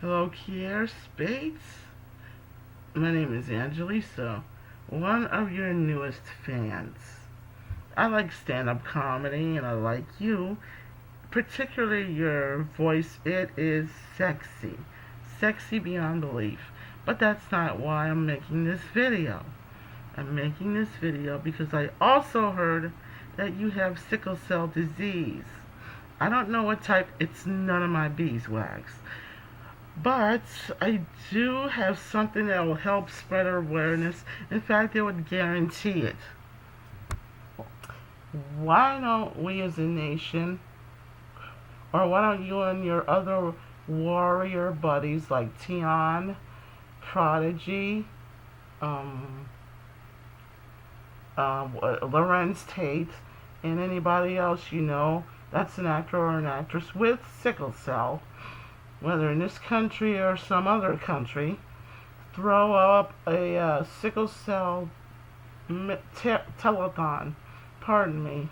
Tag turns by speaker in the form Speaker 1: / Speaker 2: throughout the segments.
Speaker 1: Hello, Kier Spates. My name is Angelisa, one of your newest fans. I like stand-up comedy, and I like you, particularly your voice. It is sexy, sexy beyond belief. But that's not why I'm making this video. I'm making this video because I also heard that you have sickle cell disease. I don't know what type. It's none of my beeswax. But I do have something that will help spread awareness. In fact, it would guarantee it. Why don't we as a nation, or why don't you and your other warrior buddies like Tion, Prodigy, um, Lorenz Tate, and anybody else you know that's an actor or an actress with sickle cell, whether in this country or some other country, throw up a sickle cell telethon. Pardon me.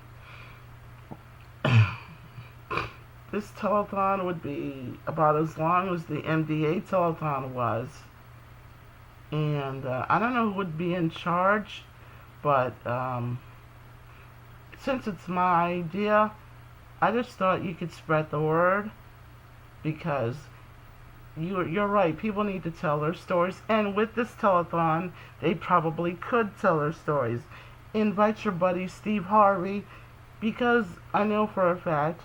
Speaker 1: This telethon would be about as long as the MDA telethon was. And I don't know who would be in charge, but since it's my idea, I just thought you could spread the word, because you're right. People need to tell their stories, and with this telethon, they probably could tell their stories. Invite your buddy Steve Harvey, because I know for a fact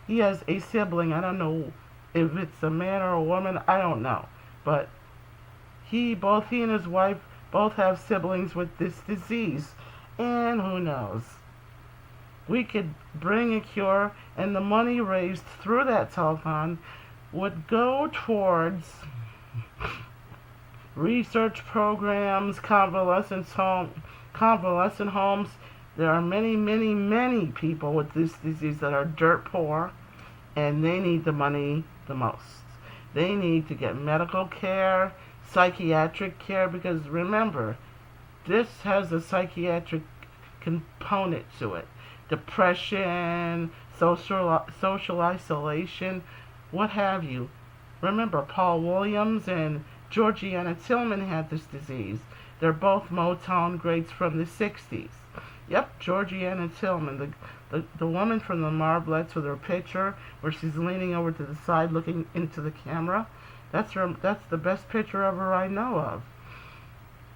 Speaker 1: he has a sibling. I don't know if it's a man or a woman. I don't know, but both he and his wife both have siblings with this disease, and who knows? We could bring a cure, and the money raised through that telethon would go towards research programs, convalescent homes. There are many, many, many people with this disease that are dirt poor, and they need the money the most. They need to get medical care, psychiatric care, because remember, this has a psychiatric component to it. Depression, social isolation, what have you. Remember, Paul Williams and Georgiana Tillman had this disease. They're both Motown greats from the 60s. Yep, Georgiana Tillman, the woman from the Marblettes with her picture where she's leaning over to the side looking into the camera. That's the best picture ever I know of.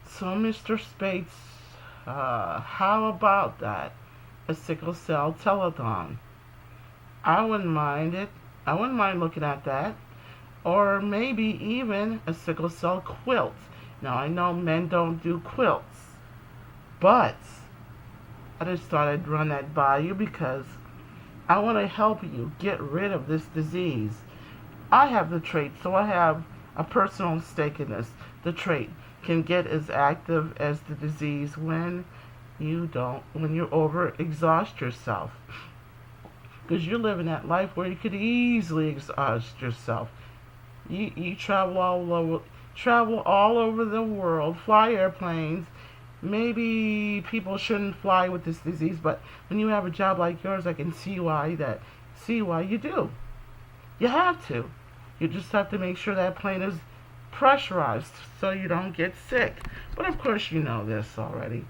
Speaker 1: So, Mr. Spates, how about that? A sickle cell telethon. I wouldn't mind it. I wouldn't mind looking at that. Or maybe even a sickle cell quilt. Now, I know men don't do quilts, but I just thought I'd run that by you because I want to help you get rid of this disease. I have the trait, so I have a personal stake in this. The trait can get as active as the disease when you over-exhaust yourself. Because you're living that life where you could easily exhaust yourself. You travel all over the world, fly airplanes. Maybe people shouldn't fly with this disease, but when you have a job like yours, I can see why you do. You have to. You just have to make sure that plane is pressurized so you don't get sick. But of course you know this already.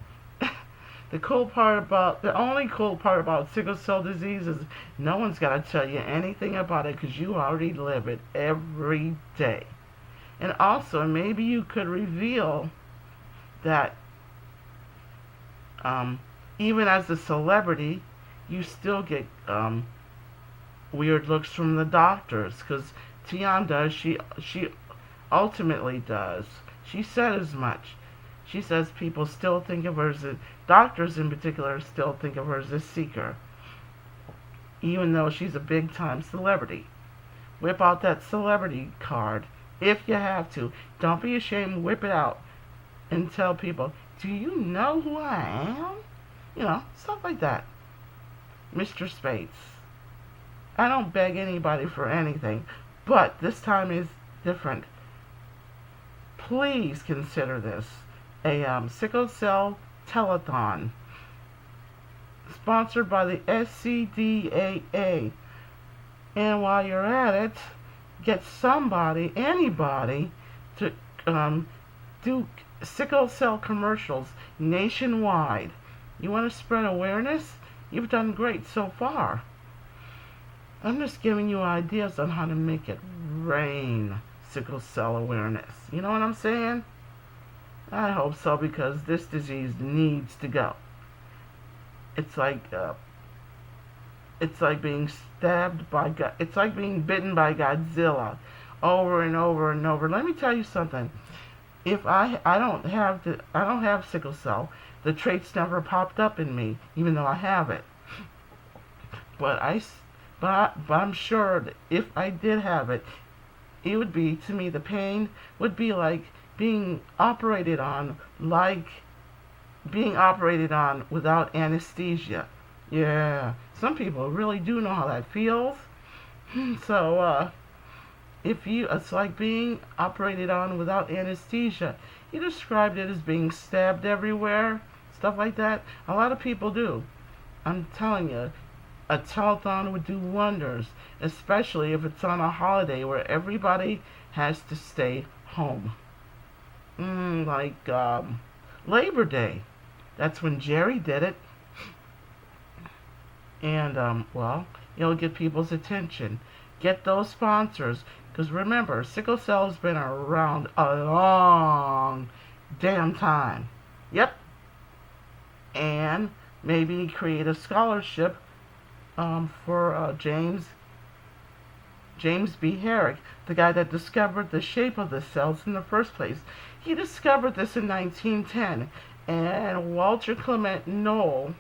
Speaker 1: The only cool part about sickle cell disease is no one's got to tell you anything about it because you already live it every day. And also, maybe you could reveal that even as a celebrity, you still get weird looks from the doctors, because Tion does. She ultimately does. She said as much. She says people still think of her as doctors in particular still think of her as a seeker, even though she's a big-time celebrity. Whip out that celebrity card if you have to. Don't be ashamed. Whip it out and tell people, do you know who I am? You know, stuff like that. Mr. Spates, I don't beg anybody for anything, but this time is different. Please consider this a sickle cell telethon sponsored by the SCDAA. And while you're at it, get somebody, anybody, to do sickle cell commercials nationwide. You want to spread awareness? You've done great so far. I'm just giving you ideas on how to make it rain sickle cell awareness. You know what I'm saying? I hope so, because this disease needs to go. It's like being stabbed by it's like being bitten by Godzilla over and over and over. Let me tell you something. If I don't have sickle cell, the traits never popped up in me, even though I have it. But I'm sure that if I did have it, it would be, to me, the pain would be like being operated on without anesthesia. Yeah, some people really do know how that feels. So, it's like being operated on without anesthesia. You described it as being stabbed everywhere, stuff like that. A lot of people do. I'm telling you, a telethon would do wonders, especially if it's on a holiday where everybody has to stay home. Like Labor Day. That's when Jerry did it. And, well, it'll get people's attention. Get those sponsors. Because remember, sickle cell has been around a long damn time. Yep. And maybe create a scholarship for James B. Herrick, the guy that discovered the shape of the cells in the first place. He discovered this in 1910, and Walter Clement Knoll,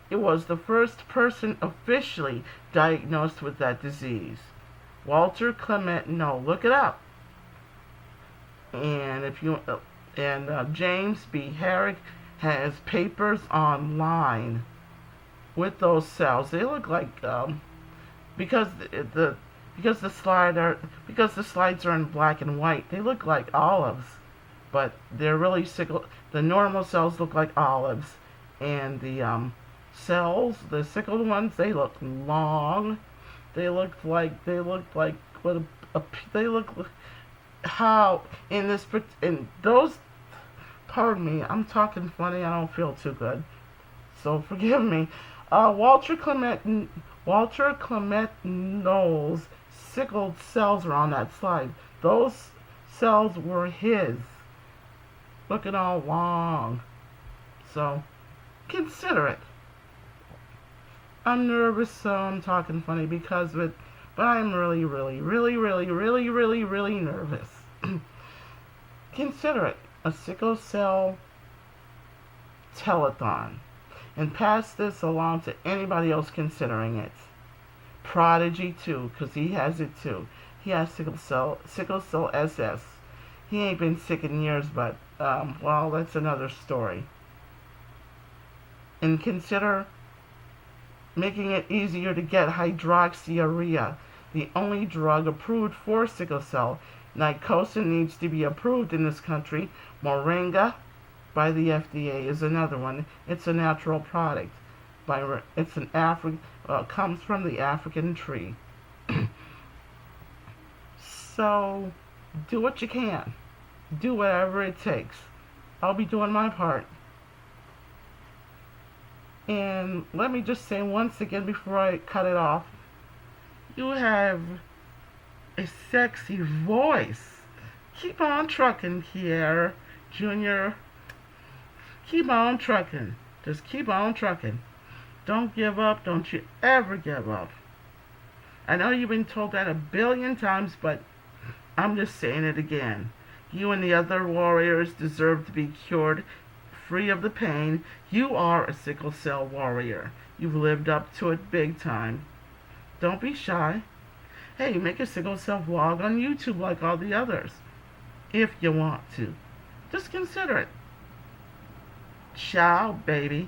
Speaker 1: it was the first person officially diagnosed with that disease. Walter Clement Knoll, look it up. And James B. Herrick has papers online with those cells. They look like because the slides are in black and white, they look like olives, but they're really sickle. The normal cells look like olives, and the the sickled ones, they look long. They look like how in those. Pardon me, I'm talking funny. I don't feel too good, so forgive me. Walter Clement Knoll's sickled cells are on that slide. Those cells were his. Looking all long. So consider it. I'm nervous, so I'm talking funny because of it, but I'm really, really, really, really, really, really, really nervous. Consider it a sickle cell telethon, and pass this along to anybody else considering it. Prodigy too, because he has it too. He has sickle cell SS. He ain't been sick in years, but well, that's another story. And consider making it easier to get hydroxyurea, the only drug approved for sickle cell. Nicosin needs to be approved in this country. Moringa by the FDA is another one. It's a natural product. Comes from the African tree. So do what you can. Do whatever it takes. I'll be doing my part. And let me just say once again before I cut it off, you have a sexy voice. Keep on trucking, Kier Junior. Keep on trucking. Just keep on trucking. Don't give up. Don't you ever give up. I know you've been told that 1 billion times, but I'm just saying it again. You and the other warriors deserve to be cured, free of the pain. You are a sickle cell warrior. You've lived up to it big time. Don't be shy. Hey, make a sickle cell vlog on YouTube like all the others, if you want to. Just consider it. Ciao, baby.